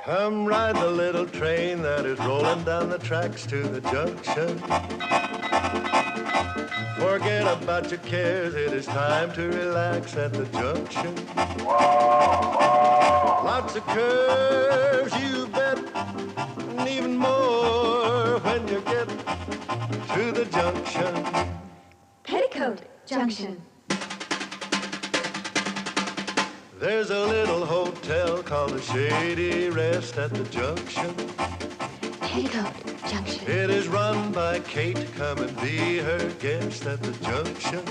Come ride the little train that is rolling down the tracks to the junction. Forget about your cares, it is time to relax at the junction. Lots of curves, you bet, and even more when you get to the junction. Petticoat Junction. There's a little hotel called the Shady Rest at the junction. Petticoat Junction. It is run by Kate. Come and be her guest at the junction.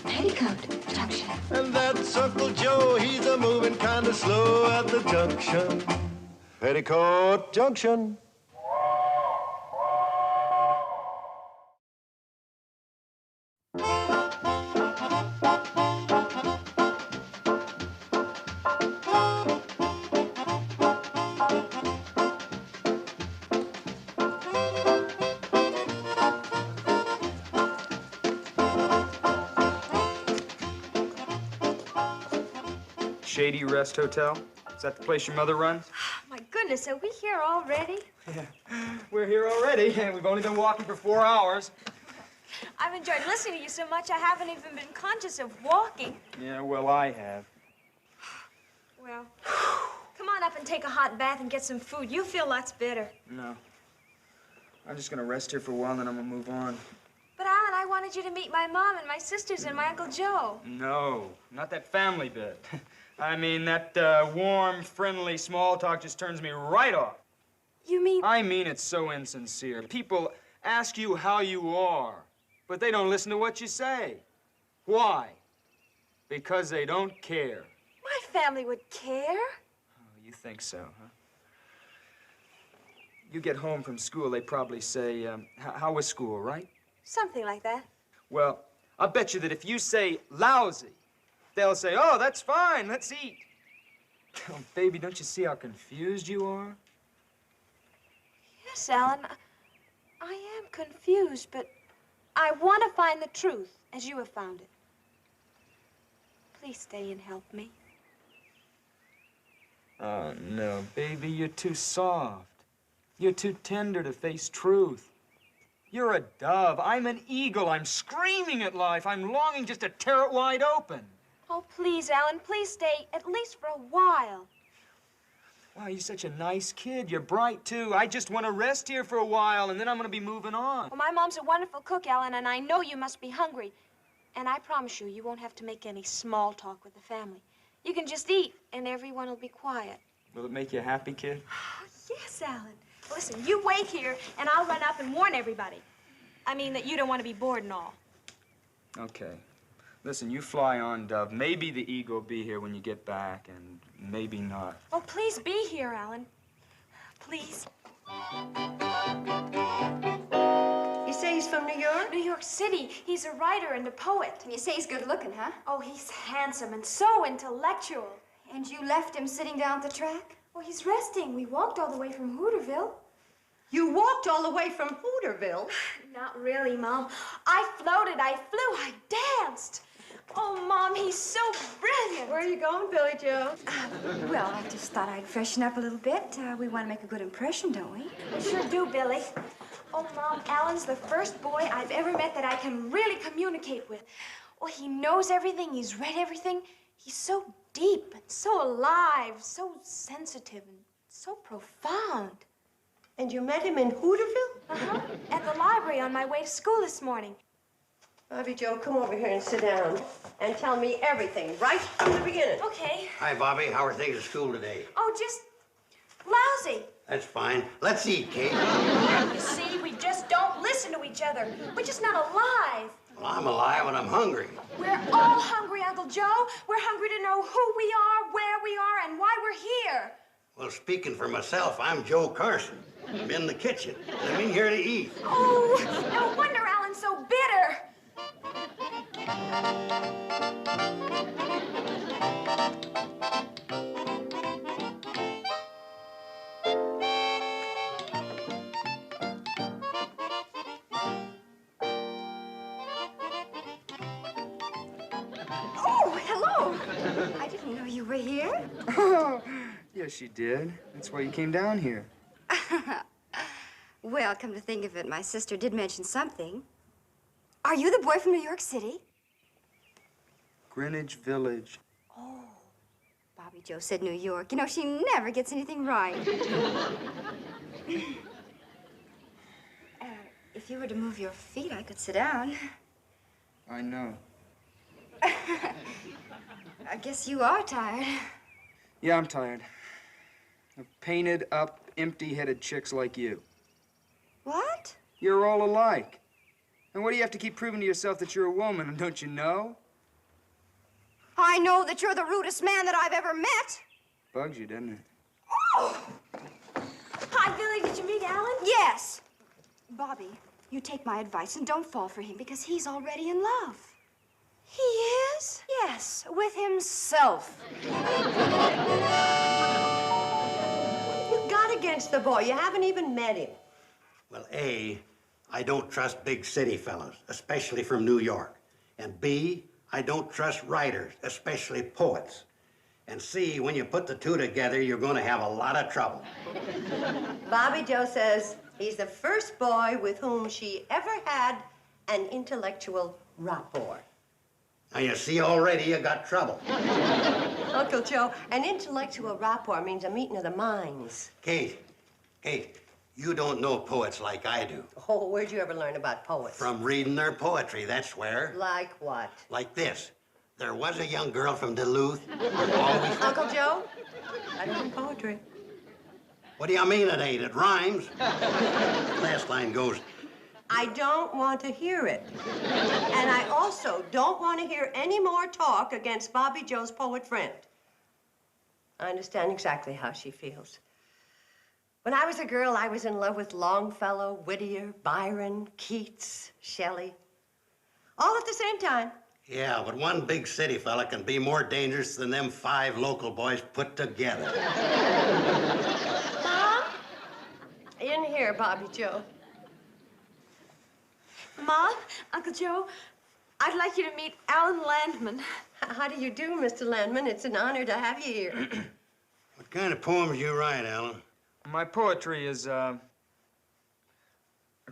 Petticoat Junction. And that's Uncle Joe. He's a moving kind of slow at the junction. Petticoat Junction. Shady Rest Hotel? Is that the place your mother runs? My goodness, are we here already? Yeah, we're here already, and we've only been walking for 4 hours. I've enjoyed listening to you so much I haven't even been conscious of walking. Yeah, well, I have. Well, come on up and take a hot bath and get some food. You'll feel lots better. No. I'm just gonna rest here for a while, and then I'm gonna move on. But, Alan, I wanted you to meet my mom and my sisters and my Uncle Joe. No, not that family bit. I mean, that warm, friendly small talk just turns me right off. You mean? I mean it so insincere. People ask you how you are, but they don't listen to what you say. Why? Because they don't care. My family would care. Oh, you think so, huh? You get home from school, they probably say, how was school, right? Something like that. Well, I'll bet you that if you say lousy, they'll say, oh, that's fine, let's eat. Oh, baby, don't you see how confused you are? Yes, Alan, I am confused, but I want to find the truth as you have found it. Please stay and help me. Oh, no, baby, you're too soft. You're too tender to face truth. You're a dove. I'm an eagle. I'm screaming at life. I'm longing just to tear it wide open. Oh, please, Alan, please stay, at least for a while. Wow, you're such a nice kid. You're bright, too. I just want to rest here for a while, and then I'm going to be moving on. Well, my mom's a wonderful cook, Alan, and I know you must be hungry. And I promise you, you won't have to make any small talk with the family. You can just eat, and everyone will be quiet. Will it make you happy, kid? Yes, Alan. Listen, you wait here, and I'll run up and warn everybody. I mean that you don't want to be bored and all. Okay. Listen, you fly on, Dove. Maybe the eagle will be here when you get back, and maybe not. Oh, please be here, Alan. Please. You say he's from New York? New York City. He's a writer and a poet. And you say he's good looking, huh? Oh, he's handsome and so intellectual. And you left him sitting down at the track? Oh, he's resting. We walked all the way from Hooterville. You walked all the way from Hooterville? Not really, Mom. I floated, I flew, I danced. Oh, Mom, he's so brilliant. Where are you going, Billy Joe? Well, I just thought I'd freshen up a little bit. We want to make a good impression, don't we? We sure do, Billy. Oh, Mom, Alan's the first boy I've ever met that I can really communicate with. Well, he knows everything, he's read everything. He's so deep and so alive, so sensitive and so profound. And you met him in Hooterville? Uh-huh. At the library on my way to school this morning. Bobbie Jo, come over here and sit down and tell me everything right from the beginning. Okay. Hi, Bobbie. How are things at school today? Oh, just lousy. That's fine. Let's eat, Kate. You see, we just don't listen to each other. We're just not alive. Well, I'm alive and I'm hungry. We're all hungry, Uncle Joe. We're hungry to know who we are, where we are, and why we're here. Well, speaking for myself, I'm Joe Carson. I'm in the kitchen. I'm in here to eat. Oh, no wonder Alan's so bitter. Oh, hello. I didn't know you were here. Yes, you did. That's why you came down here. Well, come to think of it, my sister did mention something. Are you the boy from New York City? Greenwich Village. Oh, Bobbie Jo said New York. You know, she never gets anything right. If you were to move your feet, I could sit down. I know. I guess you are tired. Yeah, I'm tired. Of painted up, empty-headed chicks like you. What? You're all alike. And what do you have to keep proving to yourself that you're a woman, don't you know? I know that you're the rudest man that I've ever met. Bugs you, doesn't it? Oh! Hi, Billy. Did you meet Alan? Yes. Bobbie, you take my advice and don't fall for him because he's already in love. He is? Yes, with himself. What have you got against the boy? You haven't even met him. Well, A, I don't trust big city fellas, especially from New York. And B, I don't trust writers, especially poets. And C, when you put the two together, you're going to have a lot of trouble. Bobbie Jo says he's the first boy with whom she ever had an intellectual rapport. Now, you see already you got trouble. Uncle Joe, an intellectual rapport means a meeting of the minds. Kate, you don't know poets like I do. Oh, where'd you ever learn about poets? From reading their poetry, that's where. Like what? Like this. There was a young girl from Duluth who always... Uncle Joe, I don't know poetry. What do you mean it ain't? It rhymes. Last line goes, I don't want to hear it. And I also don't want to hear any more talk against Bobbie Jo's poet friend. I understand exactly how she feels. When I was a girl, I was in love with Longfellow, Whittier, Byron, Keats, Shelley. All at the same time. yeah, but one big city fella can be more dangerous than them 5 local boys put together. Mom? In here, Bobbie Jo. Mom, Uncle Joe, I'd like you to meet Alan Landman. How do you do, Mr. Landman? It's an honor to have you here. What kind of poems you write, Alan? My poetry is, a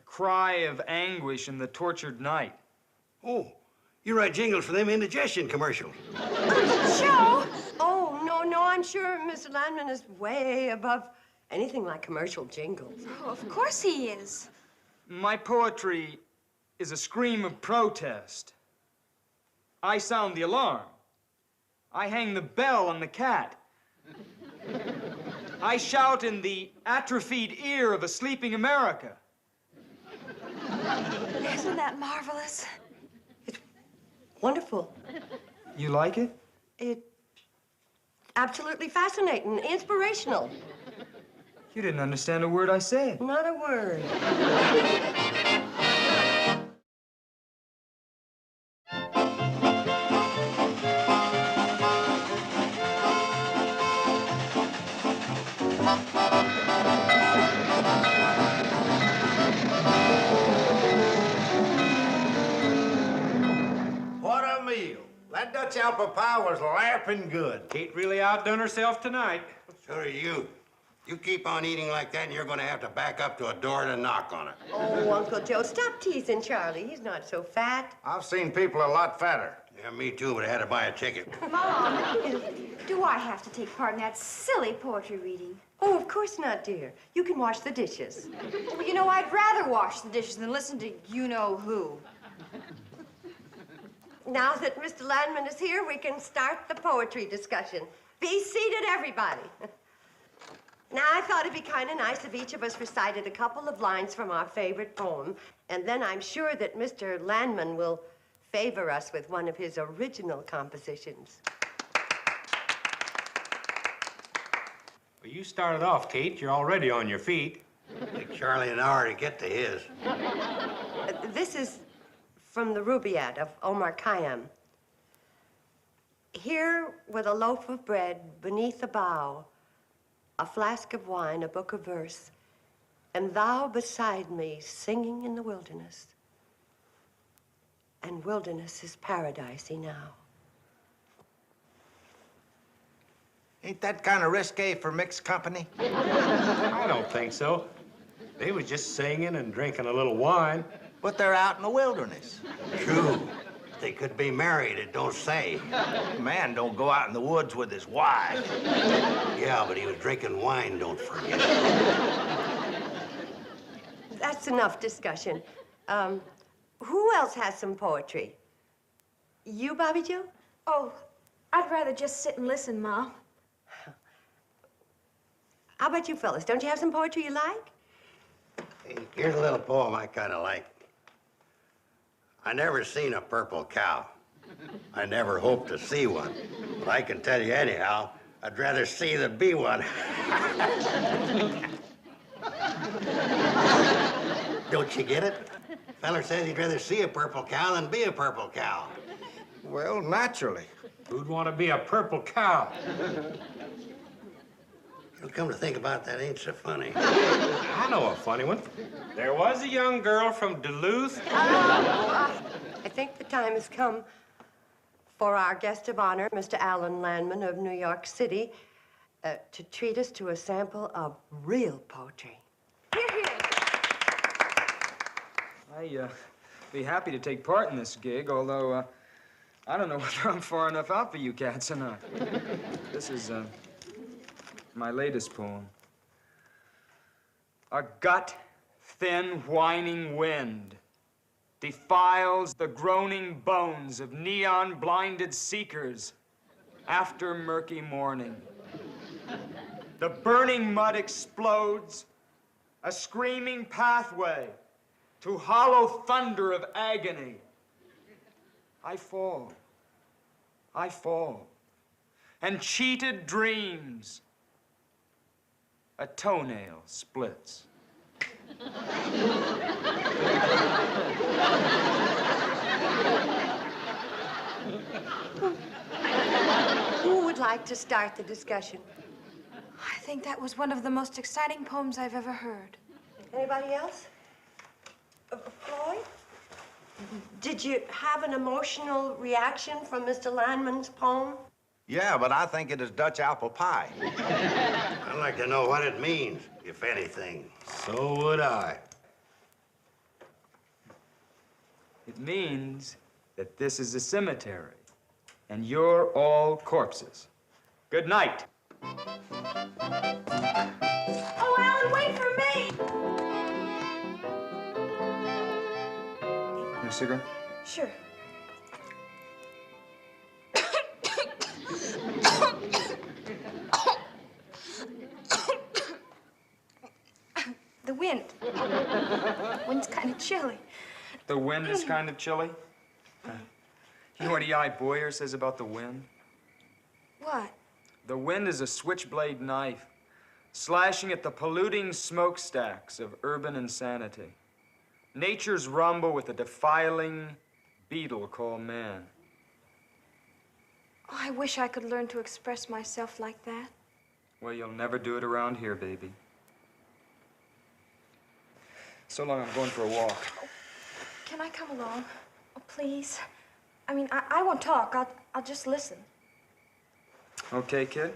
cry of anguish in the tortured night. Oh, you write jingles for them indigestion commercials. Joe! Oh, no, I'm sure Mr. Landman is way above anything like commercial jingles. Oh, of course he is. My poetry is a scream of protest. I sound the alarm. I hang the bell on the cat. I shout in the atrophied ear of a sleeping America. Isn't that marvelous? Wonderful. You like it? It's absolutely fascinating, inspirational. You didn't understand a word I said. Not a word. What a meal. That Dutch apple pie was laughing good. Kate really outdone herself tonight. So are you. You keep on eating like that, and you're going to have to back up to a door to knock on it. Oh, Uncle Joe, stop teasing Charlie. He's not so fat. I've seen people a lot fatter. Yeah, me too, but I had to buy a ticket. Mom, do I have to take part in that silly poetry reading? Oh, of course not, dear. You can wash the dishes. Well, you know, I'd rather wash the dishes than listen to you-know-who. Now that Mr. Landman is here, we can start the poetry discussion. Be seated, everybody. Now, I thought it'd be kind of nice if each of us recited a couple of lines from our favorite poem, and then I'm sure that Mr. Landman will favor us with one of his original compositions. Well, you started off, Kate. You're already on your feet. Take Charlie an hour to get to his. This is from the Rubaiyat of Omar Khayyam. Here, with a loaf of bread beneath a bough, a flask of wine, a book of verse, and thou beside me singing in the wilderness. And wilderness is paradisey now. Ain't that kind of risque for mixed company? I don't think so. They was just singing and drinking a little wine. But they're out in the wilderness. True. They could be married, it don't say. Man don't go out in the woods with his wife. Yeah, but he was drinking wine, don't forget. That's enough discussion. Who else has some poetry? You, Bobbie Jo? Oh, I'd rather just sit and listen, Mom. How about you fellas? Don't you have some poetry you like? Hey, here's a little poem I kind of like. I never seen a purple cow. I never hoped to see one. But I can tell you anyhow, I'd rather see than be one. Don't you get it? Feller says he'd rather see a purple cow than be a purple cow. Well, naturally. Who'd want to be a purple cow? You'll come to think about that, ain't so funny. I know a funny one. There was a young girl from Duluth. I think the time has come for our guest of honor, Mr. Alan Landman of New York City, to treat us to a sample of real poetry. Here, here. I'd be happy to take part in this gig, although I don't know whether I'm far enough out for you cats or not. This is my latest poem. A gut-thin, whining wind defiles the groaning bones of neon-blinded seekers after murky morning. The burning mud explodes, a screaming pathway to hollow thunder of agony. I fall, and cheated dreams. A toenail splits. Who would like to start the discussion? I think that was one of the most exciting poems I've ever heard. Anybody else? Floyd? Did you have an emotional reaction from Mr. Landman's poem? Yeah, but I think it is Dutch apple pie. I'd like to know what it means, if anything. So would I. It means that this is a cemetery, and you're all corpses. Good night. Oh, Alan, wait for me! You a cigarette? Sure. The wind. Wind's kind of chilly. The wind is kind of chilly. You know what E.I. Boyer says about the wind? What? The wind is a switchblade knife, slashing at the polluting smokestacks of urban insanity. Nature's rumble with a defiling beetle called man. Oh, I wish I could learn to express myself like that. Well, you'll never do it around here, baby. So long, I'm going for a walk. Oh, can I come along? Oh, please. I mean, I won't talk. I'll just listen. Okay, kid?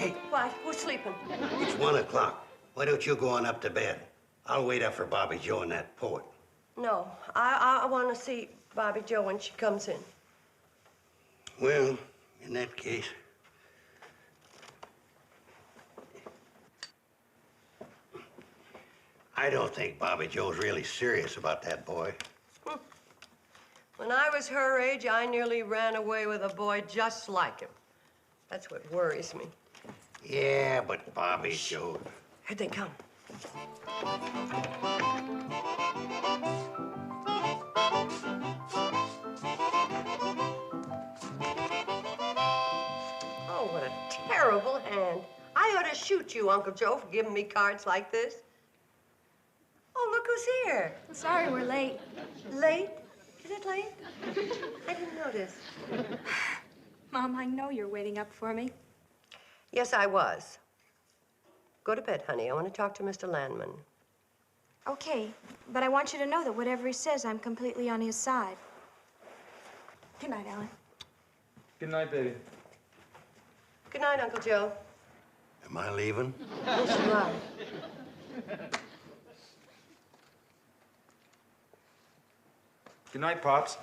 Hey, What? Who's sleeping? it's 1 o'clock. Why don't you go on up to bed? I'll wait up for Bobbie Jo and that poet. No, I want to see Bobbie Jo when she comes in. Well, in that case... I don't think Bobbie Jo's really serious about that boy. When I was her age, I nearly ran away with a boy just like him. That's what worries me. Yeah, but Bobbie Jo... Here they come. terrible hand. I ought to shoot you, Uncle Joe, for giving me cards like this. Oh, look who's here. Sorry we're late. Late? Is it late? I didn't notice. Mom, I know you're waiting up for me. Yes, I was. Go to bed, honey. I want to talk to Mr. Landman. Okay, but I want you to know that whatever he says, I'm completely on his side. Good night, Alan. Good night, baby. Good night, Uncle Joe. Am I leaving? Yes, you are. Good night, Pops.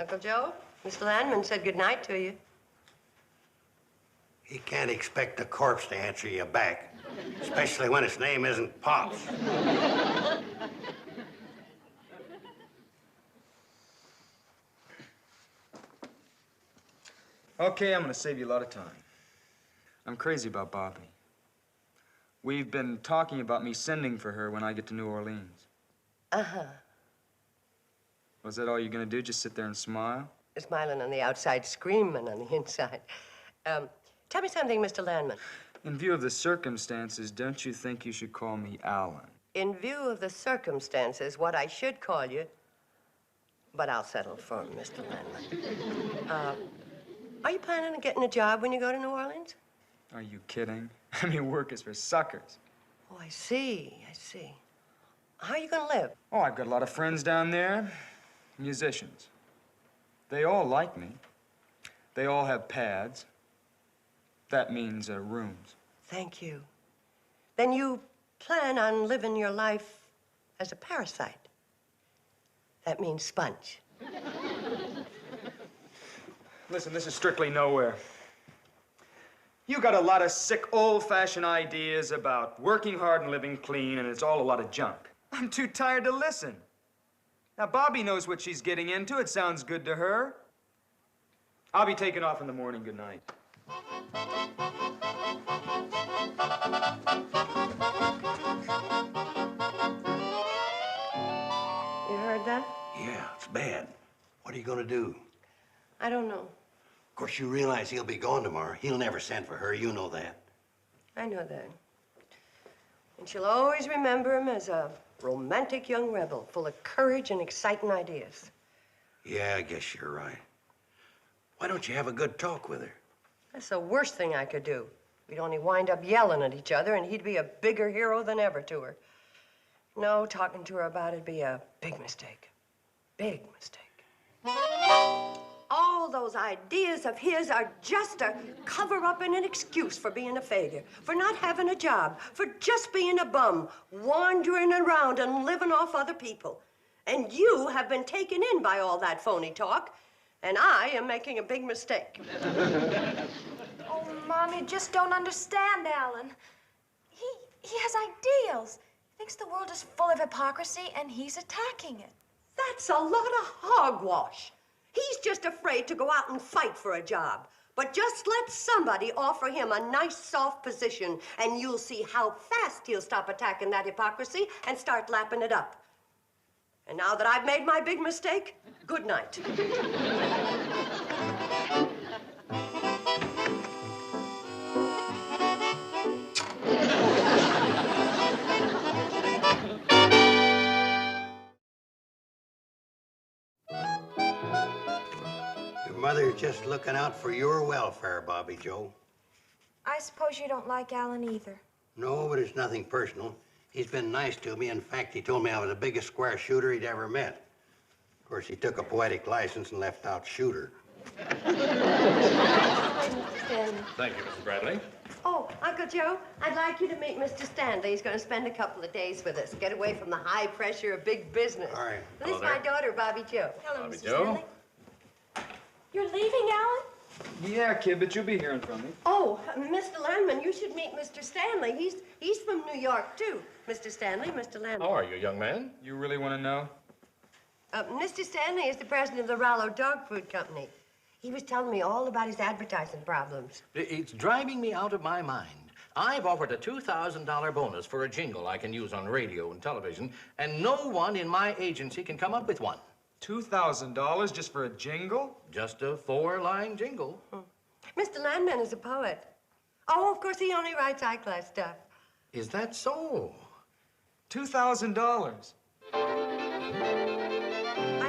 Uncle Joe, Mr. Landman said good night to you. He can't expect a corpse to answer you back, especially when its name isn't Pops. Okay, I'm gonna save you a lot of time. I'm crazy about Bobbie. We've been talking about me sending for her when I get to New Orleans. Uh-huh. Was that all you're gonna do? Just sit there and smile? Smiling on the outside, screaming on the inside. Tell me something, Mr. Landman. In view of the circumstances, don't you think you should call me Alan? In view of the circumstances, what I should call you, but I'll settle for Mr. Landman. Are you planning on getting a job when you go to New Orleans? Are you kidding? I mean, work is for suckers. Oh, I see. How are you gonna live? Oh, I've got a lot of friends down there, musicians. They all like me. They all have pads. That means rooms. Thank you. Then you plan on living your life as a parasite. That means sponge. Listen, this is strictly nowhere. You got a lot of sick, old-fashioned ideas about working hard and living clean, and it's all a lot of junk. I'm too tired to listen. Now, Bobbie knows what she's getting into. It sounds good to her. I'll be taking off in the morning. Good night. You heard that? Yeah, it's bad. What are you gonna do? I don't know. Of course, you realize he'll be gone tomorrow. He'll never send for her. You know that. I know that. And she'll always remember him as a romantic young rebel, full of courage and exciting ideas. Yeah, I guess you're right. Why don't you have a good talk with her? That's the worst thing I could do. We'd only wind up yelling at each other, and he'd be a bigger hero than ever to her. No, talking to her about it'd be a big mistake. Big mistake. All those ideas of his are just a cover-up and an excuse for being a failure, for not having a job, for just being a bum, wandering around and living off other people. And you have been taken in by all that phony talk, and I am making a big mistake. Oh, Mom, you just don't understand, Alan. He has ideals. He thinks the world is full of hypocrisy, and he's attacking it. That's a lot of hogwash. He's just afraid to go out and fight for a job. But just let somebody offer him a nice, soft position, and you'll see how fast he'll stop attacking that hypocrisy and start lapping it up. And now that I've made my big mistake, good night. Your mother's just looking out for your welfare, Bobbie Jo. I suppose you don't like Alan either. No, but it's nothing personal. He's been nice to me. In fact, he told me I was the biggest square shooter he'd ever met. Of course, he took a poetic license and left out shooter. Thank you, Mr. Bradley. Oh, Uncle Joe, I'd like you to meet Mr. Stanley. He's going to spend a couple of days with us, get away from the high pressure of big business. All right. This is my daughter, Bobbie Jo. Hello, Bobbie Mr. Jo. Stanley. You're leaving, Alan? Yeah, kid, but you'll be hearing from me. Oh, Mr. Landman, you should meet Mr. Stanley. He's from New York, too. Mr. Stanley, Mr. Landman. How are you, young man? You really want to know? Mr. Stanley is the president of the Rollo Dog Food Company. He was telling me all about his advertising problems. It's driving me out of my mind. I've offered a $2,000 bonus for a jingle I can use on radio and television, and no one in my agency can come up with one. $2,000 just for a jingle? Just a 4-line jingle. Mr. Landman is a poet. Oh, of course, he only writes high-class stuff. Is that so? $2,000. I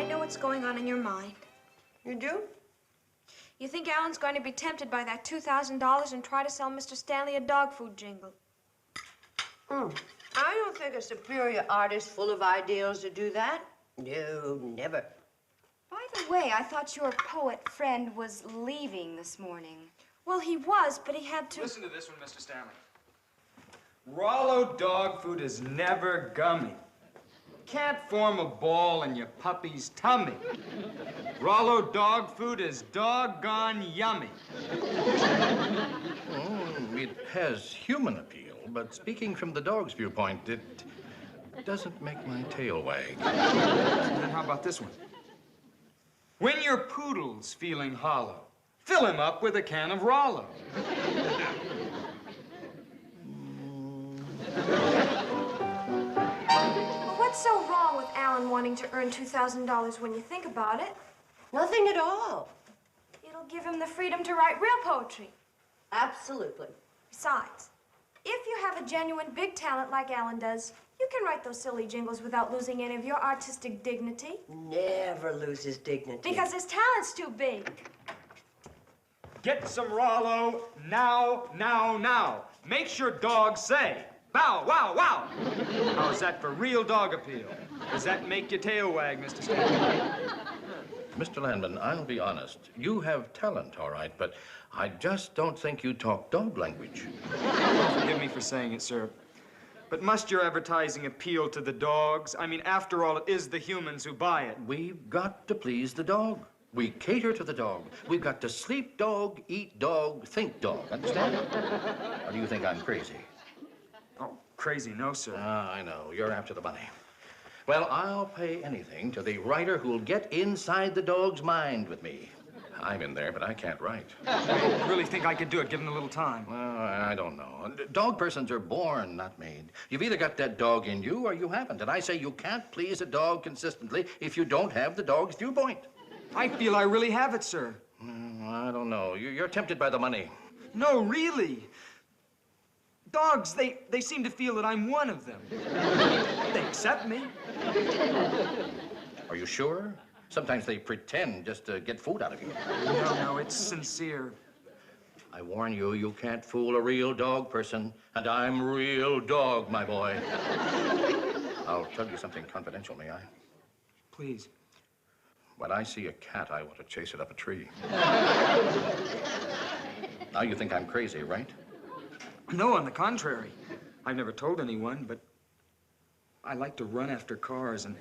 know what's going on in your mind. You do? You think Alan's going to be tempted by that $2,000 and try to sell Mr. Stanley a dog food jingle. I don't think a superior artist full of ideals would do that. No, never. By the way, I thought your poet friend was leaving this morning. Well, he was, but he had to... Listen to this one, Mr. Stanley. Rollo dog food is never gummy. Can't form a ball in your puppy's tummy. Rollo dog food is doggone yummy. It has human appeal, but speaking from the dog's viewpoint, it doesn't make my tail wag. Then how about this one? When your poodle's feeling hollow, fill him up with a can of Rollo. What's so wrong with Alan wanting to earn $2,000 when you think about it? Nothing at all. It'll give him the freedom to write real poetry. Absolutely. Besides, if you have a genuine big talent like Alan does, you can write those silly jingles without losing any of your artistic dignity. Never loses dignity. Because his talent's too big. Get some Rollo now, now, now. Makes your dog say, bow, wow, wow. How's that for real dog appeal? Does that make your tail wag, Mr. Stanley? Mr. Landman, I'll be honest. You have talent, all right, but I just don't think you talk dog language. Forgive me for saying it, sir. But must your advertising appeal to the dogs? I mean, after all, it is the humans who buy it. We've got to please the dog. We cater to the dog. We've got to sleep dog, eat dog, think dog. Understand? Or do you think I'm crazy? Oh, crazy, no, sir. I know. You're after the money. Well, I'll pay anything to the writer who'll get inside the dog's mind with me. I'm in there, but I can't write. I really think I could do it, given a little time. Well, I don't know. Dog persons are born, not made. You've either got that dog in you or you haven't. And I say you can't please a dog consistently if you don't have the dog's viewpoint. I feel I really have it, sir. I don't know. You're tempted by the money. No, really. Dogs, they seem to feel that I'm one of them. They accept me. Are you sure? Sometimes they pretend just to get food out of you. No, it's sincere. I warn you, you can't fool a real dog person. And I'm real dog, my boy. I'll tell you something confidential, may I? Please. When I see a cat, I want to chase it up a tree. Now you think I'm crazy, right? No, on the contrary. I've never told anyone, but I like to run after cars and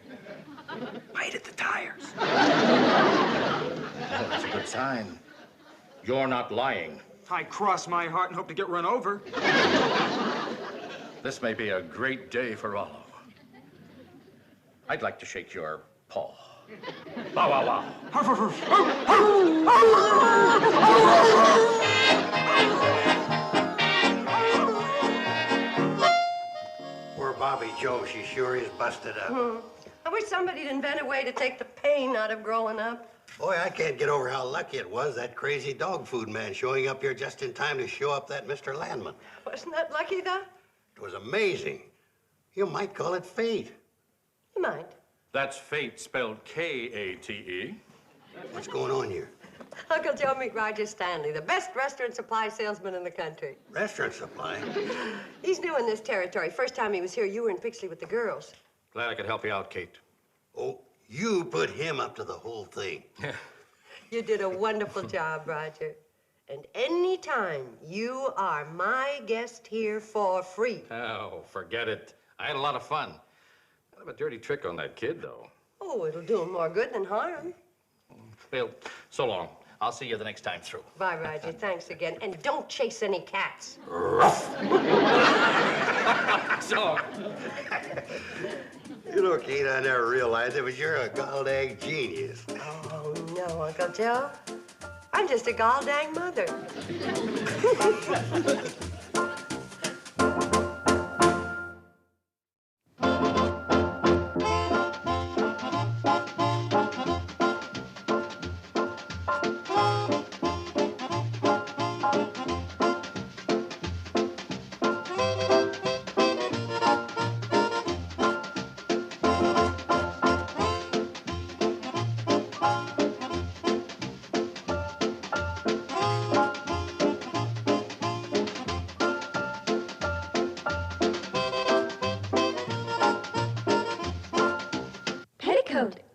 bite at the tires. Oh, that's a good sign. You're not lying. I cross my heart and hope to get run over. This may be a great day for Rollo. I'd like to shake your paw. Bow, wow, wow. Poor Bobbie Jo, she sure is busted up. I wish somebody'd invent a way to take the pain out of growing up. Boy, I can't get over how lucky it was, that crazy dog food man showing up here just in time to show up that Mr. Landman. Wasn't that lucky, though? It was amazing. You might call it fate. You might. That's fate spelled K-A-T-E. What's going on here? Uncle Joe meet Roger Stanley, the best restaurant supply salesman in the country. Restaurant supply? He's new in this territory. First time he was here, you were in Pixley with the girls. Glad I could help you out, Kate. Oh, you put him up to the whole thing. You did a wonderful job, Roger. And any time you are my guest here for free. Oh, forget it. I had a lot of fun. Kind of a dirty trick on that kid, though. Oh, it'll do him more good than harm. Well, so long. I'll see you the next time through. Bye, Roger. Thanks again. And don't chase any cats. So. You know, Kate, I never realized it, but you're a gall-dang genius. Oh, no, Uncle Joe. I'm just a gall-dang mother.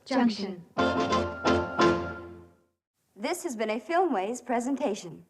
Junction. This has been a Filmways presentation.